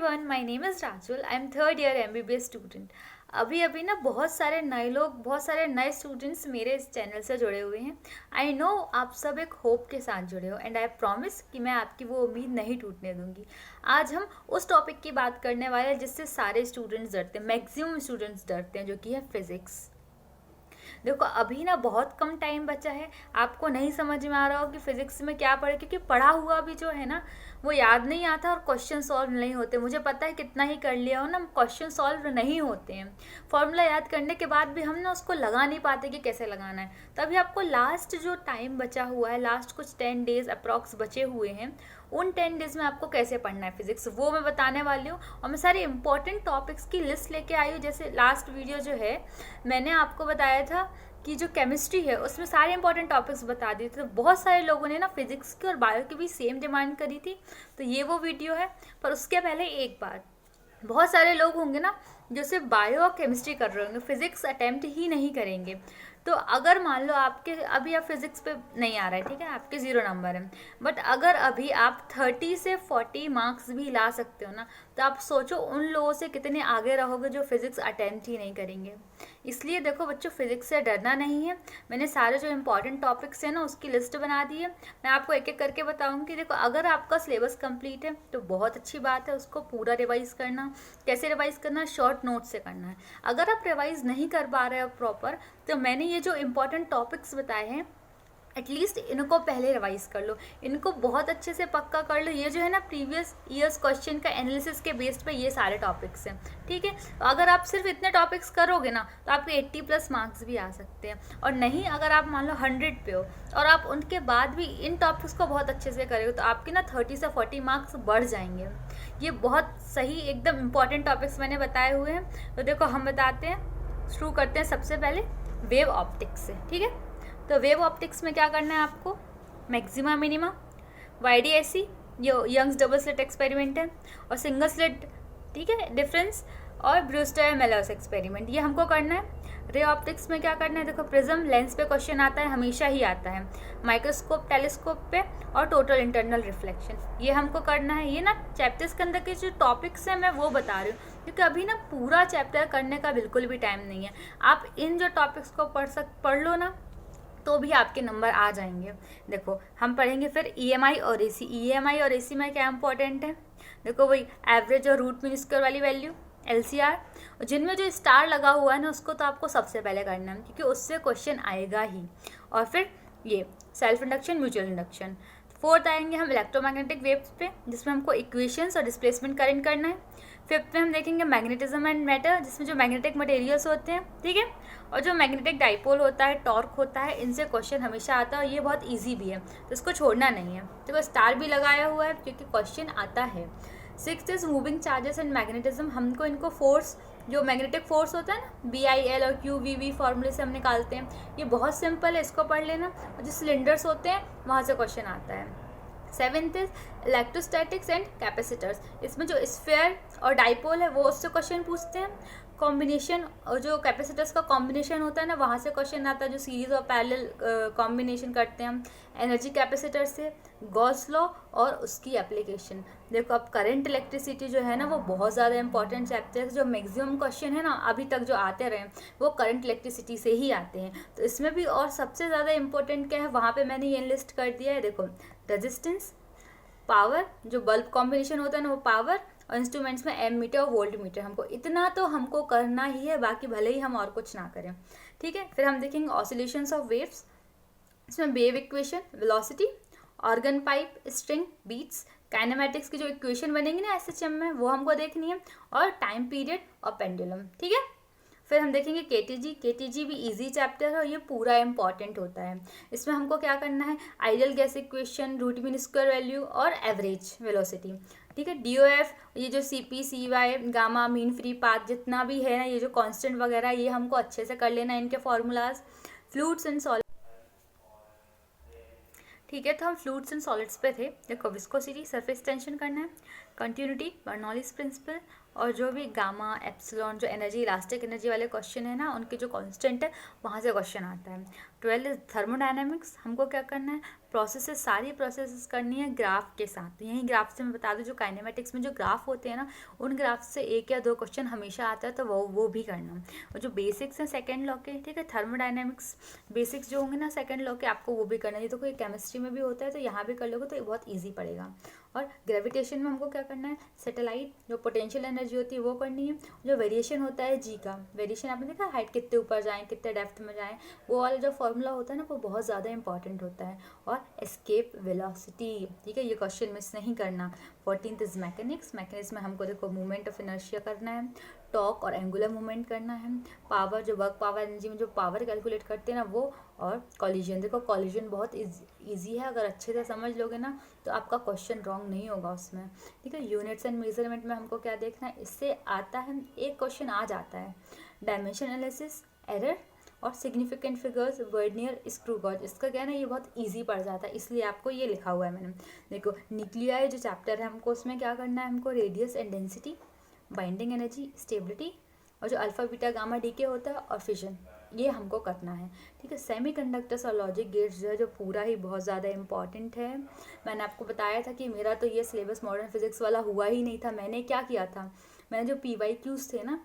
Everyone, my name is Rajul. I am third year MBBS student. अभी अभी ना बहुत सारे नए लोग, बहुत सारे नए स्टूडेंट्स मेरे इस चैनल से जुड़े हुए हैं। आई नो आप सब एक होप के साथ जुड़े हो एंड आई प्रॉमिस कि मैं आपकी वो उम्मीद नहीं टूटने दूंगी। आज हम उस टॉपिक की बात करने वाले हैं जिससे सारे स्टूडेंट्स डरते हैं, मैक्सिमम स्टूडेंट्स डरते हैं, जो कि है फिज़िक्स। देखो अभी ना बहुत कम टाइम बचा है, आपको नहीं समझ में आ रहा हो कि फिजिक्स में क्या पढ़े, क्योंकि पढ़ा हुआ भी जो है ना वो याद नहीं आता और क्वेश्चन सॉल्व नहीं होते। मुझे पता है कितना ही कर लिया हो ना, क्वेश्चन सॉल्व नहीं होते हैं। फॉर्मूला याद करने के बाद भी हम ना उसको लगा नहीं पाते कि कैसे लगाना है। तभी आपको लास्ट जो टाइम बचा हुआ है, लास्ट कुछ 10 डेज अप्रॉक्स बचे हुए हैं, उन 10 डेज में आपको कैसे पढ़ना है फिजिक्स वो मैं बताने वाली हूँ। और मैं सारे इंपॉर्टेंट टॉपिक्स की लिस्ट लेके आई हूँ। जैसे लास्ट वीडियो जो है मैंने आपको बताया था कि जो केमिस्ट्री है उसमें सारे इंपॉर्टेंट टॉपिक्स बता दिए थे। तो बहुत सारे लोगों ने ना फिजिक्स की और बायो की भी सेम डिमांड करी थी, तो ये वो वीडियो है। पर उसके पहले एक बार, बहुत सारे लोग होंगे ना जो सिर्फ बायो और केमिस्ट्री कर रहे होंगे, फिजिक्स अटेम्प्ट ही नहीं करेंगे। तो अगर मान लो आपके अभी आप फिजिक्स पे नहीं आ रहा है, ठीक है, आपके 0 नंबर है, बट अगर अभी आप 30 से 40 मार्क्स भी ला सकते हो ना, तो आप सोचो उन लोगों से कितने आगे रहोगे जो फिजिक्स अटेम्प्ट ही नहीं करेंगे। इसलिए देखो बच्चों, फिजिक्स से डरना नहीं है। मैंने सारे जो इंपॉर्टेंट टॉपिक्स हैं ना उसकी लिस्ट बना दी है। मैं आपको एक एक करके बताऊंगी। देखो अगर आपका सिलेबस कंप्लीट है तो बहुत अच्छी बात है, उसको पूरा रिवाइज करना। कैसे रिवाइज करना? शॉर्ट नोट से करना है। अगर आप रिवाइज नहीं कर पा रहे हो प्रॉपर, तो मैंने ये जो इंपॉर्टेंट टॉपिक्स बताए हैं एटलीस्ट इनको पहले रिवाइज कर लो, इनको बहुत अच्छे से पक्का कर लो। ये जो है ना प्रीवियस ईयर्स क्वेश्चन का एनालिसिस के बेस्ड पे ये सारे टॉपिक्स हैं, ठीक है। तो अगर आप सिर्फ इतने टॉपिक्स करोगे ना तो आपके 80+ मार्क्स भी आ सकते हैं। और नहीं, अगर आप मान लो 100 पे हो और आप उनके बाद भी इन टॉपिक्स को बहुत अच्छे से करोगे तो आपके ना 30 से 40 मार्क्स बढ़ जाएंगे। ये बहुत सही एकदम इंपॉर्टेंट टॉपिक्स मैंने बताए हुए हैं। तो देखो हम बताते हैं, शुरू करते हैं सबसे पहले वेव ऑप्टिक्स से, ठीक है। तो वेव ऑप्टिक्स में क्या करना है आपको? मैक्सिमा मिनिमा, YDSC, ये यंग्स डबल स्लिट एक्सपेरिमेंट है, और सिंगल स्लिट, ठीक है, डिफरेंस, और ब्रूस्टर मेलर्स एक्सपेरिमेंट, ये हमको करना है। रे ऑप्टिक्स में क्या करना है? देखो प्रिज्म लेंस पे क्वेश्चन आता है, हमेशा ही आता है, माइक्रोस्कोप टेलीस्कोप पे, और टोटल इंटरनल रिफ्लेक्शन, ये हमको करना है। ये ना चैप्टर्स के अंदर के जो टॉपिक्स हैं मैं वो बता रही हूँ, क्योंकि अभी ना पूरा चैप्टर करने का बिल्कुल भी टाइम नहीं है। आप इन जो टॉपिक्स को पढ़ लो ना तो भी आपके नंबर आ जाएंगे। देखो हम पढ़ेंगे फिर EMI और AC। EMI और AC में क्या इंपॉर्टेंट है? देखो वही एवरेज और रूट मीन स्क्वायर वाली वैल्यू, LCR, जिनमें जो स्टार लगा हुआ है ना उसको तो आपको सबसे पहले करना है, क्योंकि उससे क्वेश्चन आएगा ही। और फिर ये self induction, mutual induction. Fourth आएंगे हम इलेक्ट्रोमैग्नेटिक वेव्स पे, जिसमें हमको इक्वेशंस और डिस्प्लेसमेंट करंट करना है। फिफ्थ में हम देखेंगे मैग्नेटिज्म एंड मैटर, जिसमें जो मैग्नेटिक मटेरियल्स होते हैं, ठीक है, और जो मैग्नेटिक डाइपोल होता है, टॉर्क होता है, इनसे क्वेश्चन हमेशा आता है और ये बहुत इजी भी है, तो इसको छोड़ना नहीं है। देखो स्टार भी लगाया हुआ है क्योंकि क्वेश्चन आता है। Sixth is moving charges and magnetism. हमको इनको फोर्स, जो मैग्नेटिक फोर्स होता है ना, BIL और QVV फॉर्मूले से हम निकालते हैं। ये बहुत सिंपल है, इसको पढ़ लेना। और जो सिलेंडर्स होते हैं वहाँ से क्वेश्चन आता है। Seventh is electrostatics and capacitors. इसमें जो स्फीयर और डाइपोल है वो उससे क्वेश्चन पूछते हैं। कॉम्बिनेशन और जो कैपेसिटर्स का कॉम्बिनेशन होता है ना वहाँ से क्वेश्चन आता है, जो सीरीज और पैरेलल कॉम्बिनेशन करते हैं हम। एनर्जी कैपेसिटर से, गॉस लॉ और उसकी एप्लीकेशन। देखो अब करंट इलेक्ट्रिसिटी जो है ना वो बहुत ज़्यादा इंपॉर्टेंट चैप्टर है। जो मैक्सिमम क्वेश्चन है ना अभी तक जो आते रहे वो करंट इलेक्ट्रिसिटी से ही आते हैं। तो इसमें भी और सबसे ज़्यादा इंपॉर्टेंट क्या है वहाँ पे मैंने ये लिस्ट कर दिया है। देखो रेजिस्टेंस, पावर, जो बल्ब कॉम्बिनेशन होता है ना वो पावर, और इंस्ट्रूमेंट्स में एमीटर और वोल्ट मीटर। हमको इतना तो हमको करना ही है, बाकी भले ही हम और कुछ ना करें, ठीक है। फिर हम देखेंगे ऑसिलेशंस ऑफ वेव्स, इसमें wave equation, velocity, organ pipe, string, beats, kinematics की जो इक्वेशन बनेंगी ना SHM में वो हमको देखनी है, और टाइम पीरियड और पेंडुलम, ठीक है। फिर हम देखेंगे KTG भी इजी चैप्टर है और ये पूरा इंपॉर्टेंट होता है। इसमें हमको क्या करना है? Ideal gas equation, root mean square value, और एवरेज वेलोसिटी, ठीक है। DOF, ये जो CP, CY, gamma, mean free path, जितना भी है ना ये जो कांस्टेंट वगैरह, ये हमको अच्छे से कर लेना है, इनके फॉर्मूलाज। फ्लूइड्स एंड सॉलिड, ठीक है, तो हम फ्लूइड्स एंड सॉलिड्स पे थे। देखो विस्कोसिटी, सरफेस टेंशन करना है, कंटिन्यूटी, बर्नौलीज प्रिंसिपल, और जो भी गामा एप्सिलॉन जो एनर्जी इलास्टिक एनर्जी वाले क्वेश्चन है ना, उनके जो कांस्टेंट है वहाँ से क्वेश्चन आता है। 12 थर्मोडायनेमिक्स, हमको क्या करना है, प्रोसेसेस, सारी प्रोसेसेस करनी है ग्राफ के साथ। यही ग्राफ से मैं बता दूं, जो काइनेमेटिक्स में जो ग्राफ होते हैं ना, उन ग्राफ से 1 या 2 क्वेश्चन हमेशा आता है, तो वो भी करना। और जो बेसिक्स हैं सेकेंड लॉ के, ठीक है, थर्मोडायनेमिक्स बेसिक्स जो होंगे ना सेकेंड लॉ के, आपको वो भी करना है। ये तो कोई केमिस्ट्री में भी होता है, तो यहाँ भी कर लोगे तो ये बहुत ईजी पड़ेगा। और ग्रेविटेशन में हमको क्या करना है, सैटेलाइट जो पोटेंशियल एनर्जी होती है वो करनी है। जो वेरिएशन होता है जी का, वेरिएशन आपने देखा, हाइट कितने ऊपर जाएँ, कितने डेप्थ में जाएँ, वो वाला जो फॉर्मूला होता है ना, वो बहुत ज़्यादा इंपॉर्टेंट होता है। और एस्केप वेलोसिटी, ठीक है, ये क्वेश्चन मिस नहीं करना। 14th इज मैकेनिक्स, मैकेनिक्स में हमको देखो मूवमेंट ऑफ इनर्शिया करना है, टॉर्क और एंगुलर मूवमेंट करना है, पावर जो वर्क पावर एनर्जी में जो पावर कैलकुलेट करते हैं ना वो, और कॉलिजन। देखो कॉलिजन बहुत ईजी है, अगर अच्छे से समझ लोगे ना तो आपका क्वेश्चन रॉन्ग नहीं होगा उसमें, ठीक है। यूनिट्स एंड मेजरमेंट में हमको क्या देखना है, इससे आता है, एक क्वेश्चन आ जाता है, डायमेंशन एनालिसिस, एरर और significant figures, vernier screw gauge. इसका क्या है ना, ये बहुत इजी पड़ जाता है, इसलिए आपको ये लिखा हुआ है मैंने। देखो न्यूक्लियाई जो चैप्टर है, हमको उसमें क्या करना है, हमको radius and density, binding energy, stability, और जो अल्फा बीटा गामा डीके होता है, और फिजन, ये हमको करना है, ठीक है। सेमीकंडक्टर्स और लॉजिक गेट्स जो है, जो पूरा ही बहुत ज़्यादा इंपॉर्टेंट है। मैंने आपको बताया था कि मेरा तो ये सिलेबस मॉडर्न फिजिक्स वाला हुआ ही नहीं था। मैंने क्या किया था, मैंने जो PYQs थे ना,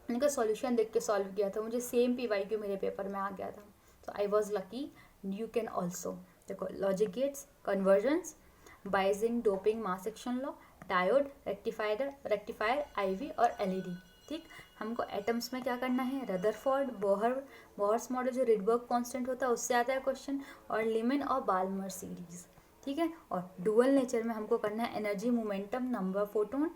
उनका सॉल्यूशन देख के सॉल्व किया था, मुझे सेम PYQ मेरे पेपर में आ गया था, तो I was lucky, you can also. देखो logic gates, convergence, biasing, doping, mass action law, diode, rectifier, IV और LED, ठीक। हमको एटम्स में क्या करना है, रदरफोर्ड, बोहर्स मॉडल जो रिडबर्ग कांस्टेंट होता है उससे आता है क्वेश्चन, और लिमन और बाल्मर सीरीज, ठीक है। और डुअल नेचर में हमको करना है एनर्जी, मोमेंटम, नंबर फोटोन,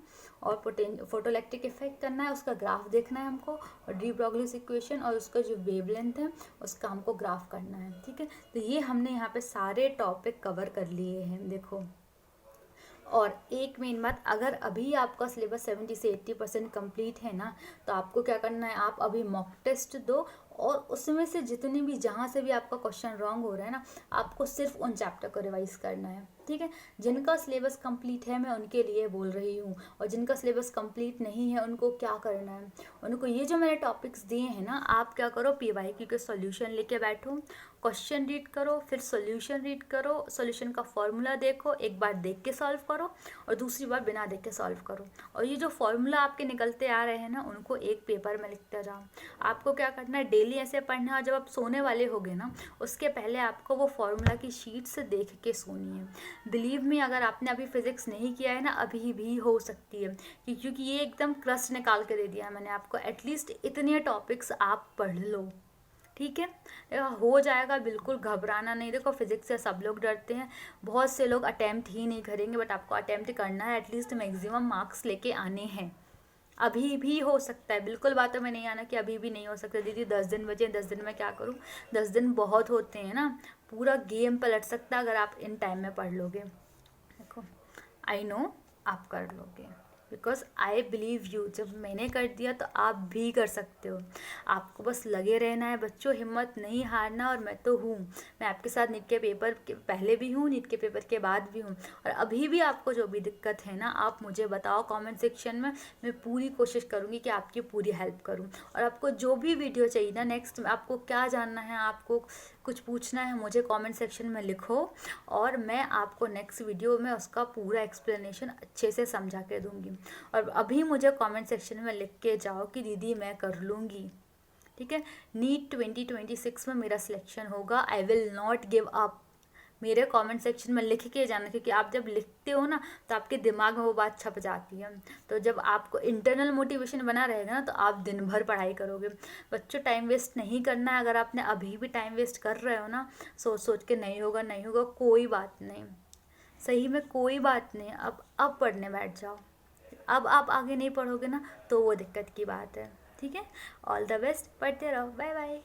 और फोटोइलेक्ट्रिक इफेक्ट करना है, उसका ग्राफ देखना है हमको, और डी ब्रोगलीस इक्वेशन और उसका जो वेवलेंथ है उसका हमको ग्राफ करना है, ठीक है। तो ये हमने यहाँ पे सारे टॉपिक कवर कर लिए हैं, देखो। और एक मेन बात, अगर अभी आपका सिलेबस 70 से 80% कंप्लीट है ना, तो आपको क्या करना है, आप अभी मॉक टेस्ट दो, और उसमें से जितने भी, जहाँ से भी आपका क्वेश्चन रॉन्ग हो रहा है ना, आपको सिर्फ उन चैप्टर को रिवाइज करना है, ठीक है। जिनका सिलेबस कंप्लीट है मैं उनके लिए बोल रही हूँ, और जिनका सिलेबस कंप्लीट नहीं है उनको क्या करना है, उनको ये जो मैंने टॉपिक्स दिए हैं ना, आप क्या करो, PYQ के सॉल्यूशन लेके बैठो, क्वेश्चन रीड करो, फिर सॉल्यूशन रीड करो, सॉल्यूशन का फॉर्मूला देखो, एक बार देख के सॉल्व करो और दूसरी बार बिना देख के सॉल्व करो, और ये जो फॉर्मूला आपके निकलते आ रहे हैं ना, उनको एक पेपर में लिखते जाओ। आपको क्या करना है, डेली ऐसे पढ़ना है, और जब आप सोने वाले होगे ना, उसके पहले आपको वो फॉर्मूला की शीट से देख के सोनी है। बिलीव मी, अगर आपने अभी फिजिक्स नहीं किया है ना, अभी भी हो सकती है, क्योंकि ये एकदम क्रस्ट निकाल के दे दिया है मैंने आपको। एटलीस्ट इतने टॉपिक्स आप पढ़ लो, ठीक है, हो जाएगा, बिल्कुल घबराना नहीं। देखो फिजिक्स से सब लोग डरते हैं, बहुत से लोग अटैम्प्ट ही नहीं करेंगे, बट आपको अटैम्प्ट करना है, एटलीस्ट मैक्सिमम मार्क्स लेके आने हैं। अभी भी हो सकता है, बिल्कुल बातों में नहीं आना कि अभी भी नहीं हो सकता। दीदी 10 दिन बचे, 10 दिन में क्या करूँ, 10 दिन बहुत होते हैं ना, पूरा गेम पलट सकता है अगर आप इन टाइम में पढ़ लोगे। देखो आई नो आप कर लोगे, बिकॉज आई बिलीव यू। जब मैंने कर दिया तो आप भी कर सकते हो, आपको बस लगे रहना है बच्चों, हिम्मत नहीं हारना। और मैं तो हूँ, मैं आपके साथ नीट के पेपर के पहले भी हूँ, नीट के पेपर के बाद भी हूँ, और अभी भी आपको जो भी दिक्कत है ना, आप मुझे बताओ कमेंट सेक्शन में, मैं पूरी कोशिश करूँगी कि आपकी पूरी हेल्प करूँ। और आपको जो भी वीडियो चाहिए ना, नेक्स्ट आपको क्या जानना है, आपको कुछ पूछना है, मुझे कमेंट सेक्शन में लिखो, और मैं आपको नेक्स्ट वीडियो में उसका पूरा एक्सप्लेनेशन अच्छे से समझा के दूँगी। और अभी मुझे कमेंट सेक्शन में लिख के जाओ कि दीदी मैं कर लूँगी, ठीक है। नीट 2026 में मेरा सिलेक्शन होगा, I will not give up. मेरे कमेंट सेक्शन में लिख के जाना, क्योंकि आप जब लिखते हो ना तो आपके दिमाग में वो बात छप जाती है। तो जब आपको इंटरनल मोटिवेशन बना रहेगा ना, तो आप दिन भर पढ़ाई करोगे। बच्चों टाइम वेस्ट नहीं करना है। अगर आपने अभी भी टाइम वेस्ट कर रहे हो ना, सोच सोच के नहीं होगा नहीं होगा, कोई बात नहीं, सही में कोई बात नहीं, अब पढ़ने बैठ जाओ। अब आप आगे नहीं पढ़ोगे ना तो वो दिक्कत की बात है, ठीक है। ऑल द बेस्ट, पढ़ते रहो, बाय बाय।